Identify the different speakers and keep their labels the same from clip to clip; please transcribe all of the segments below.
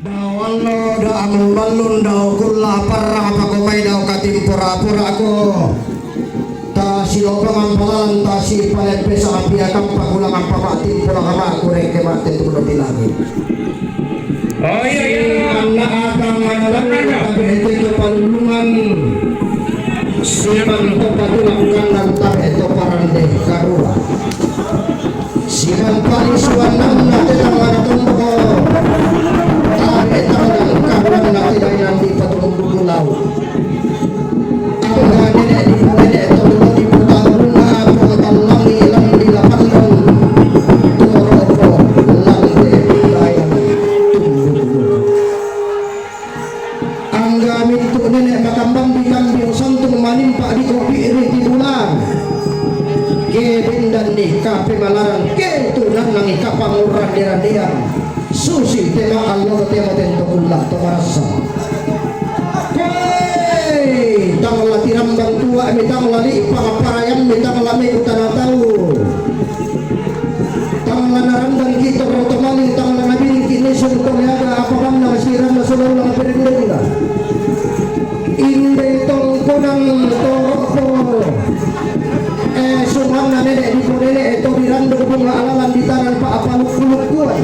Speaker 1: Dawalo da amang balon daw kula parang pagumay daw katimpura-pura ko. Ta silobang ang palalan ta si palempe sa kapiyakang pagulang ang pamatin pura kama kurek kematin tulog di langit.
Speaker 2: Oh iya.
Speaker 1: Anak akang manalang tapi itu palulungan. Siman to patulangkan ng tabi ito parande karua. Siman palisuan ng natin ang maratong ko. Etang kawan natin ay nanti patulong bubulaw. Ang ganyan di po nila ito di po taon na ako talang ilang nilapan ng turo po lang di daya ang gamit po nila makambang bikambing santong manimpa di kopi iri di bulan kebindan ni kape malaran ketunan ng ikapanguran diran-diran susi tema Allah tema tento ulah tomarasa hey tangla tirambang tua mi tangla li pangaparayan mi tangla mi utana tahu tangla narandang kita rotomaling tangla nabiling kini sunto liaga apa bang na masiran na sulong lang perindong na inday tong kunang toko sumang na nene di purele eto dirando bunga alalan di tangan pa apaluk-puluk kuat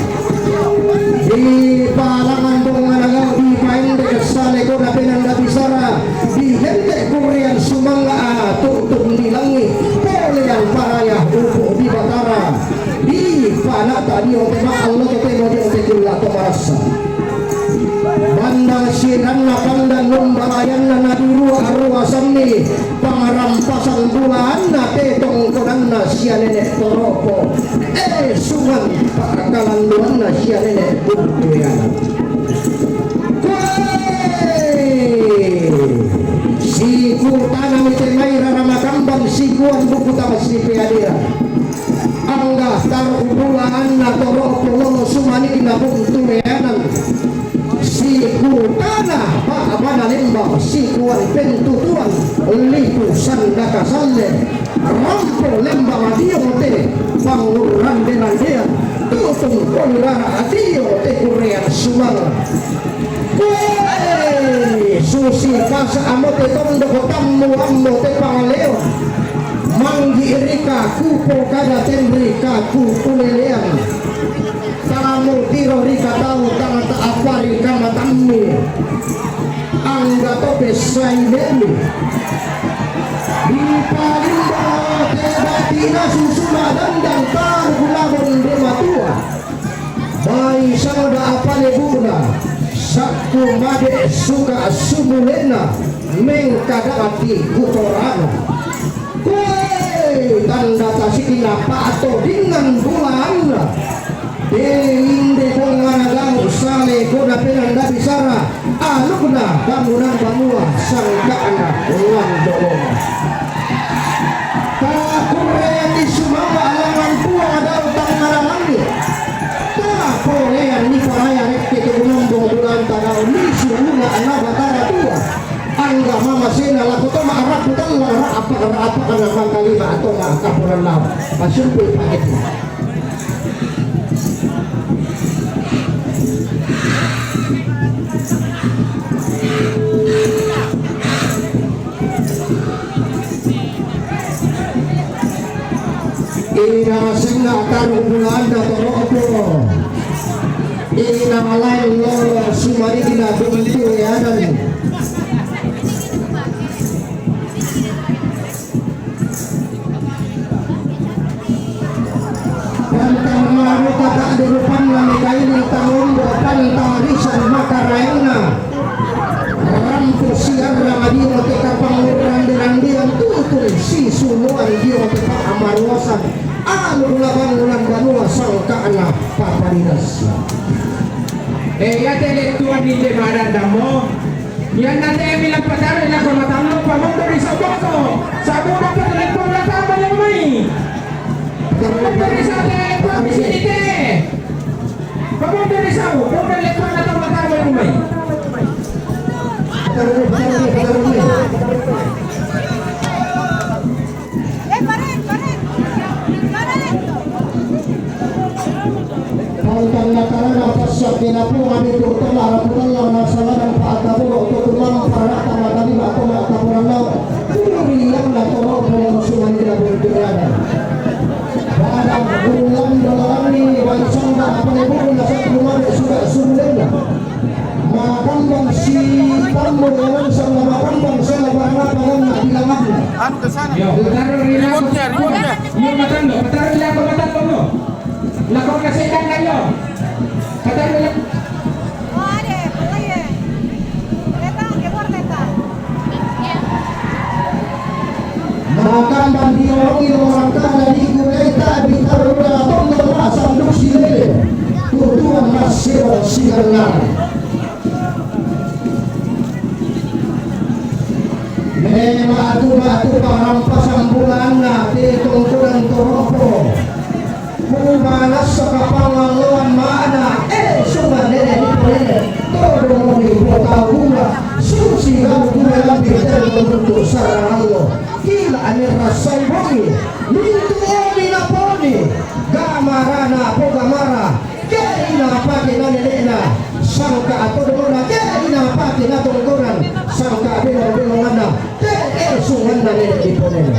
Speaker 1: di palangan bunga nagaw di painde sale ko na pinanda bisara di hente kurian sumanga tutup di langit polean paraya upo di batara di panata di otema Allah ketemo di otekula to marasa bandang siran na pandang lumbalayan na nadiru arwasan ni pangarampasan bulan na tetong konan na siya nenek toropo sungan pakalanduan na siya nenek bukuyan siku tanam itemay raramakambang sikuan buku tamas ni piadira angga tarubulaan na toropo lono sumani kinabuntuyanan siku tanah pak manalimbang sikuan pentutuan liku sandaka sande rampo lembang adio te panguran denandean tutung konrara adio te kurean sumang susi kasa amote tondo kotamu ammo te pangaleo manggi rika kupo kada tenrika kupulelean tamu tiro rika tahu tangata apari kama tammi angga tope saidemi di palinda tebatina susuma dandang targulabon dematua bai sanoda apale buna sakku made suka sumulena mengkadati kutorana tanda tasikina pato dengan bulan inde penganagang sale koda penanda bisara alukna bangunan banua sangkana ulang dolong kakurean di sumawa alangan puang ada utang ngarangannya kakurean di paraya rekke kegunung bulan tanah ni suhuna anak batara tua angga mama sena laku toma arap utang lara apa kana mangkalima atau kapuran law pasumpi paket ina sena taruh bulan da toropo ina malai lolo sumari ina buntu yanan pantang maru kata derupan lami kaini tangondo pantarisan makarayana rampu siar ramadio teka panguran dirandian tutun si sumuan dio teka amarwasan alu ulang banua sangka anak paparinas
Speaker 2: ya telektuan di Lebaran damo yan nanti emilang pasar na kumatalo pamondo rin sa boko sa muna pa telektuan na tama yung may pamondo rin sa telektuan bisinite pamondo rin sa kung telektuan na tama yung may
Speaker 1: Pantang nataran ang pasyak lapungan itu telah rambutan lang nasala ng paatapuro tutulang parata na kanila ako na kapuran lang kurilang na toro po ng suman nila bulgariana barang ulang dalawang ni wansang na paniburo na sa tulungan sudah sumulan na makambang si Tambo ngayon sa makambang sa labarapan na bilangan
Speaker 3: Ano ka sana?
Speaker 2: Yo, mataro rin ako.
Speaker 3: Remote niya.
Speaker 2: Yung matando, mataro rin ako matando mo. Lakon kasi lang kayo. Mataro lang.
Speaker 4: Vale, oye. ¿Qué guarda está?
Speaker 1: makambang diorong orang kana di kureta bitaru na tondo na sanduk sile tutuan masih sigalar matu parampasan bulan na titungkulan toropo kumanas sa kapangaluan maana sungan nene di pulene todo mo ni potahula susigaw kumelang bitel untuk sarangalo kila ani rasay bongi lintuoni na poni gamara na po gamara kaya inapake na nilena sangka ato dumuna kaya inapake na tungkuran sangka bilong-bilongan na kaya sungan na nene di pulene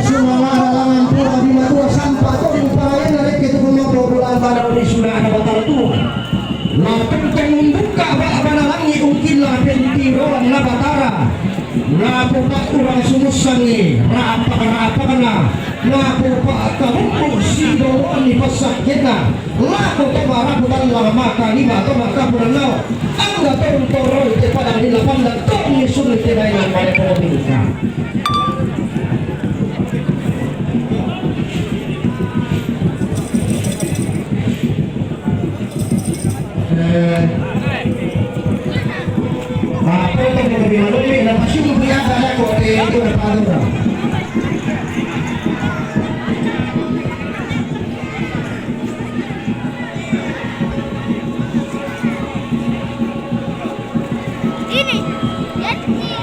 Speaker 1: Sumangalangan pula di madua sampah atau di upaya narik itu punya perbulan pada di sudah ada batal tua. Nah tentang membuka pada langi ungkin lah pentiroan na batara. Nah pupak urang sumusangi. Nah apa kena. Nah pupak kahumpu si doan di pasak kita. Nah pupak barang bukan lama kali atau maka berenau. Anda turun toroi kepada di lapan dan kau sulit tidak yang pada politika. Apa yang lebih malumi dan masih berbiasa ada kok itu ada
Speaker 4: Ini, ya ini.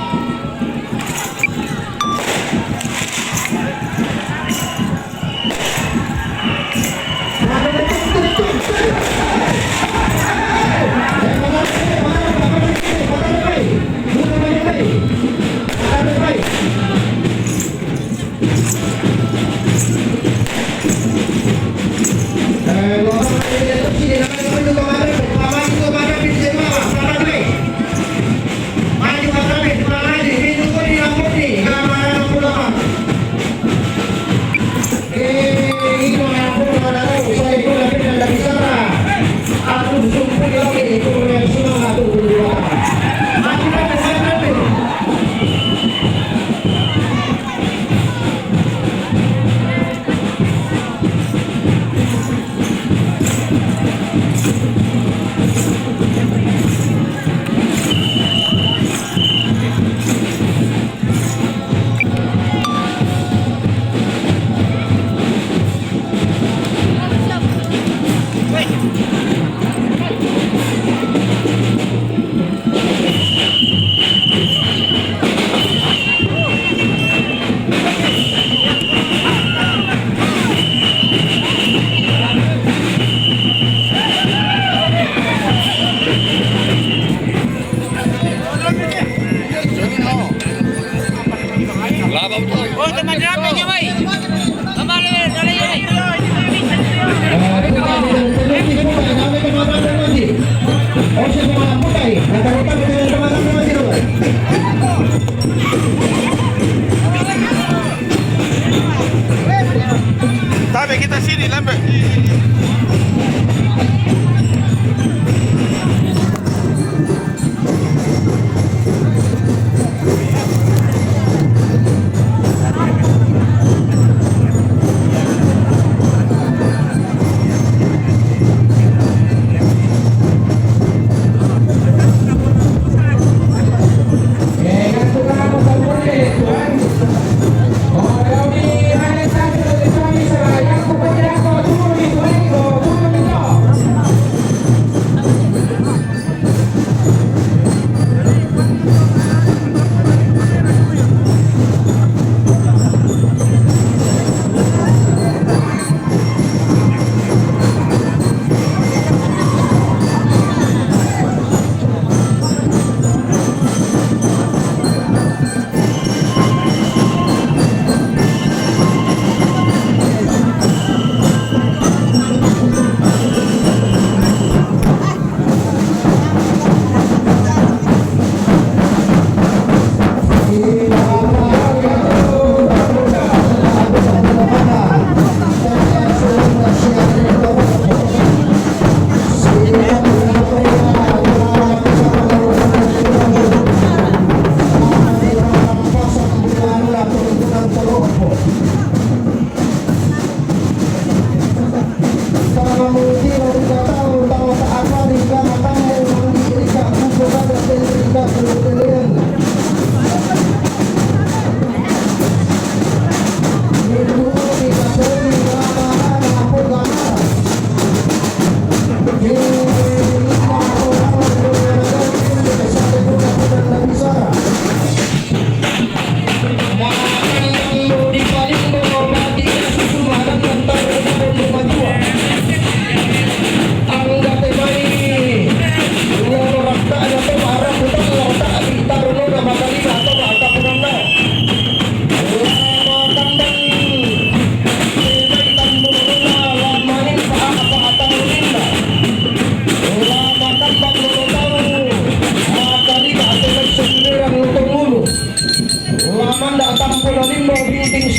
Speaker 3: Sabe kita sini lambat.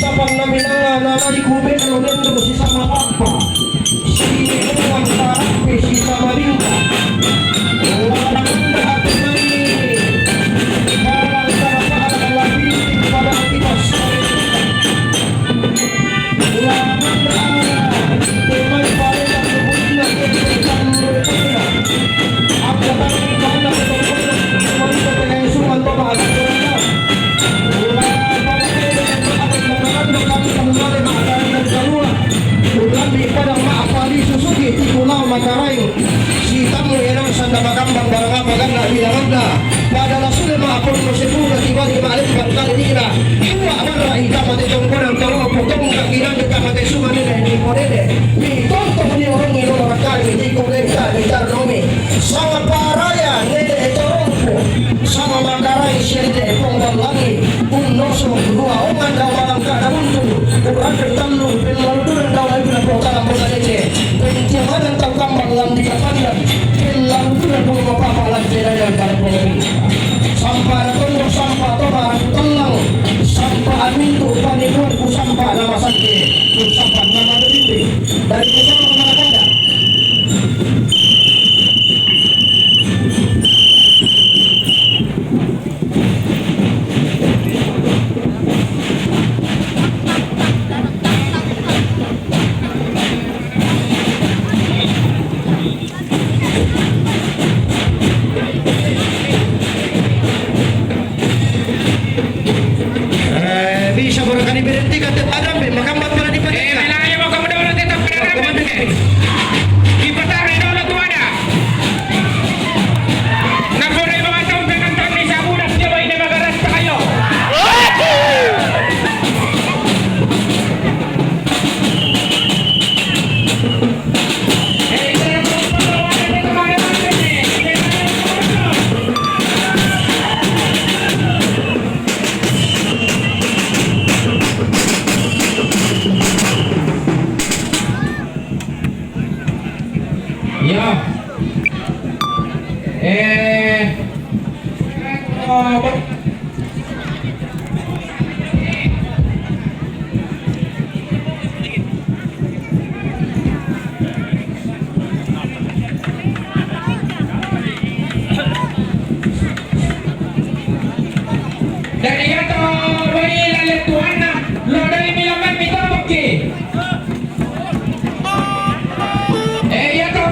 Speaker 1: Isa pang naminanga na nalikubin ang ulendo si sama papa. Sinuang tarape si sama bingka. Walang lahat may parang sarapaan ang labitin pada akitas. Walang lahat tumay parin ang lubog na kailangan mo ito na. Ang katang ikaw na katungkol na tumay sa pinayusungan pa ba? Ulabi padang maapali susuki tikulau mataray si tamu erang sanda magambang barang maganda bilanganda pada lasul maapon mo segura tiba di malik bangkal nila iwa bara ida mate tongkorang toro potong kakiran de kamate sumane ni korede mi tonto ni orang ilo makali di koreka di tarnomi sama paraya nede torongko sama manggarai siede ponggal lagi unoso dua oman dawalang kadabuntu urat tertandu penlaluran dawai dalam bola lece, penciuman tentang kambang lam di kapandan, kelang tu dan bunga papa lam tidak ada dalam bola. Sampah tunggu sampah toba telang, sampah amin tu panipuan ku sampah nama sakti, ku sampah nama berdiri dari besar ke mana kanda. Bisa barangkali berhenti kata Adam, makambat pala di pada.
Speaker 2: Bilangin mo kamu daw tetap penarapan Ipatarin daw na tuwada. Napuloy mga taong pinantang ni Sabunas niyo ay namagaras pa kayo. Ya. Dari gato bagi laletuan na lo dari milaman mitoki. Ya to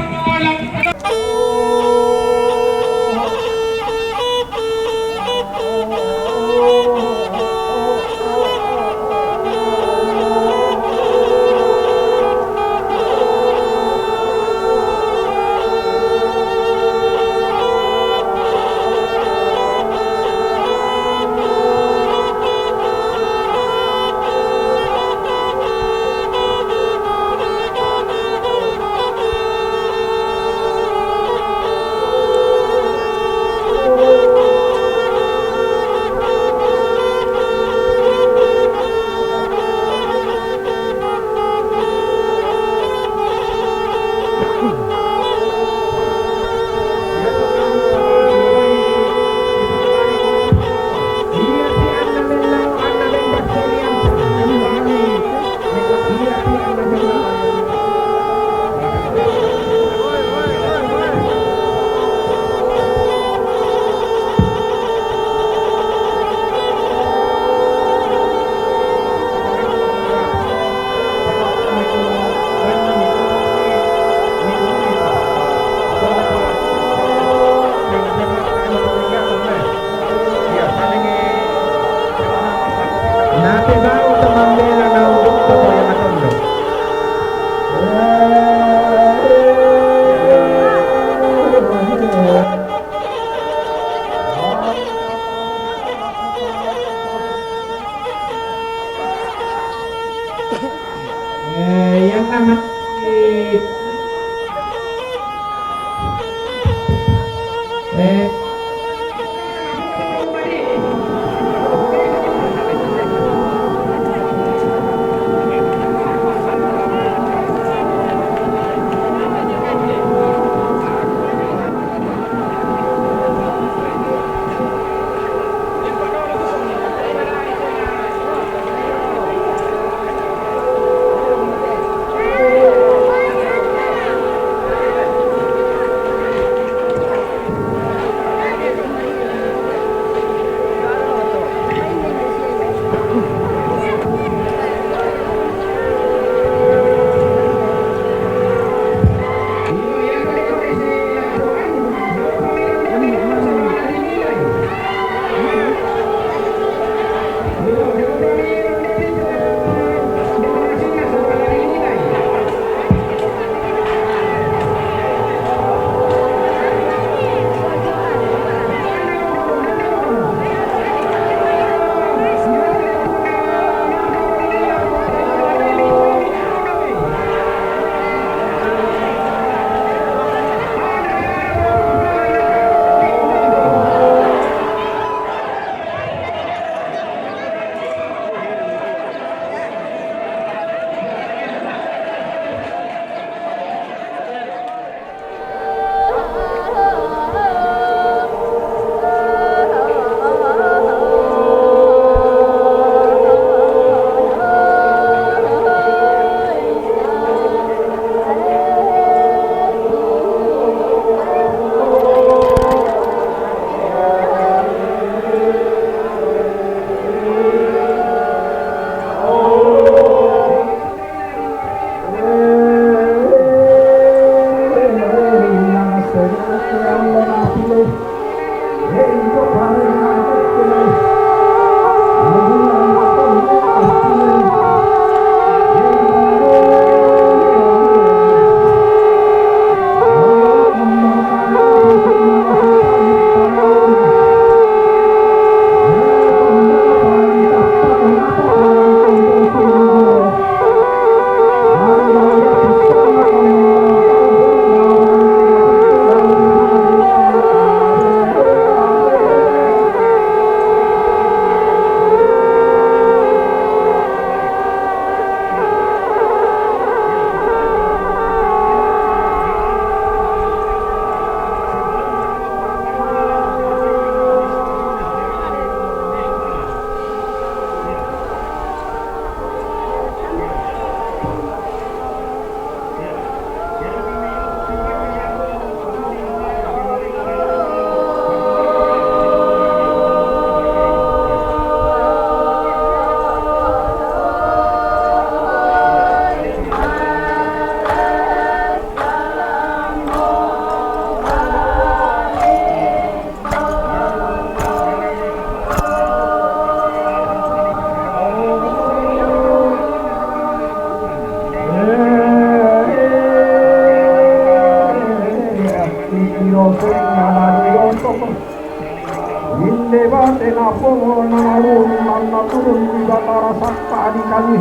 Speaker 5: lewate na po na marunong na turun di batara sakpa di kali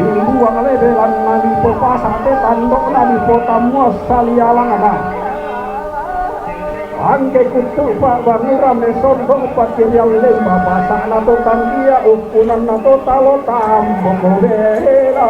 Speaker 5: buang lebelan nali po pasate tandok nali po tamuas salialang ada angke kutu pak banguram ne sondo pakir yang lembah pasak na to tandia ukunan na to talo tambok bela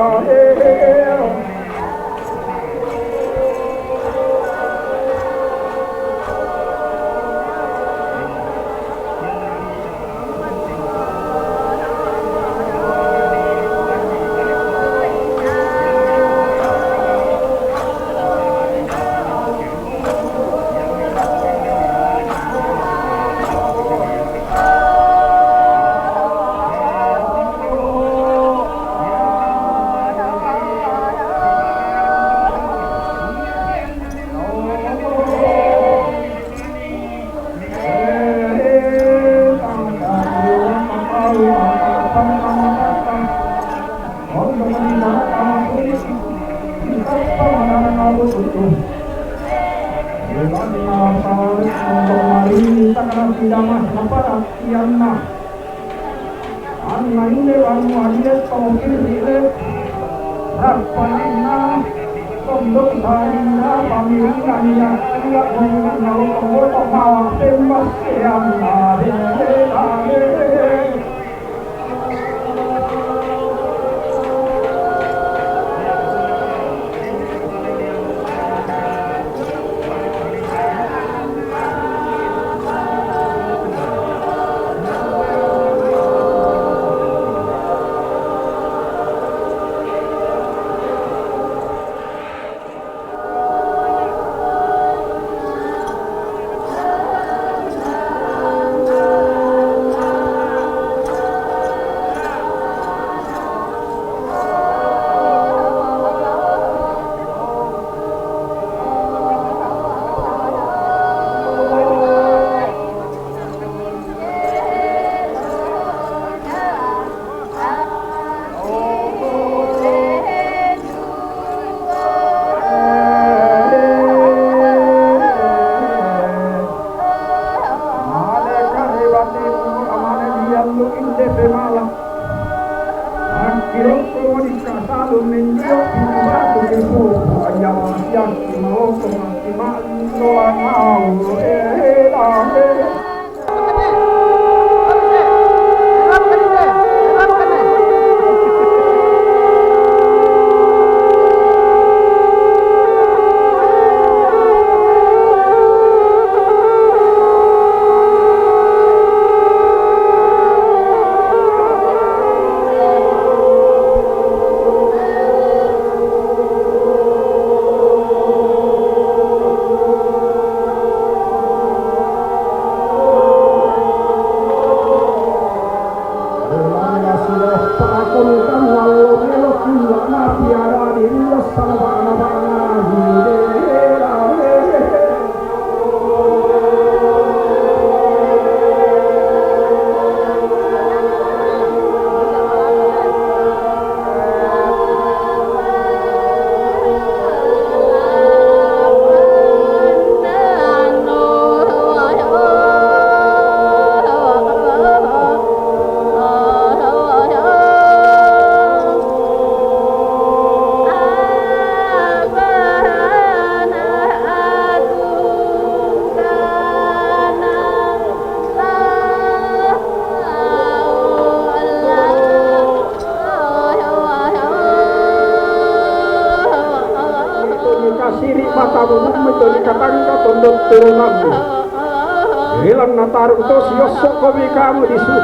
Speaker 5: Hilang natarung to siosok komi kamu disu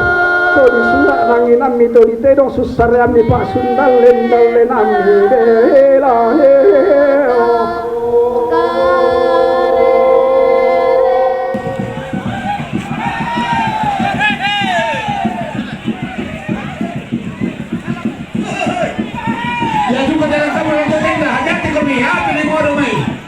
Speaker 5: to disunak nanginan mito ditedong susariam ni Pak Sundal lendal lenami bela
Speaker 2: Ya cuma jalan kamu yang tenda, hati-hati komi, hati di bawah rumah.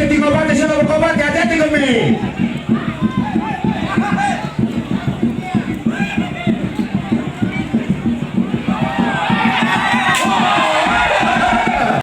Speaker 2: tinggal bate siya ng kabat, hati-hati kami.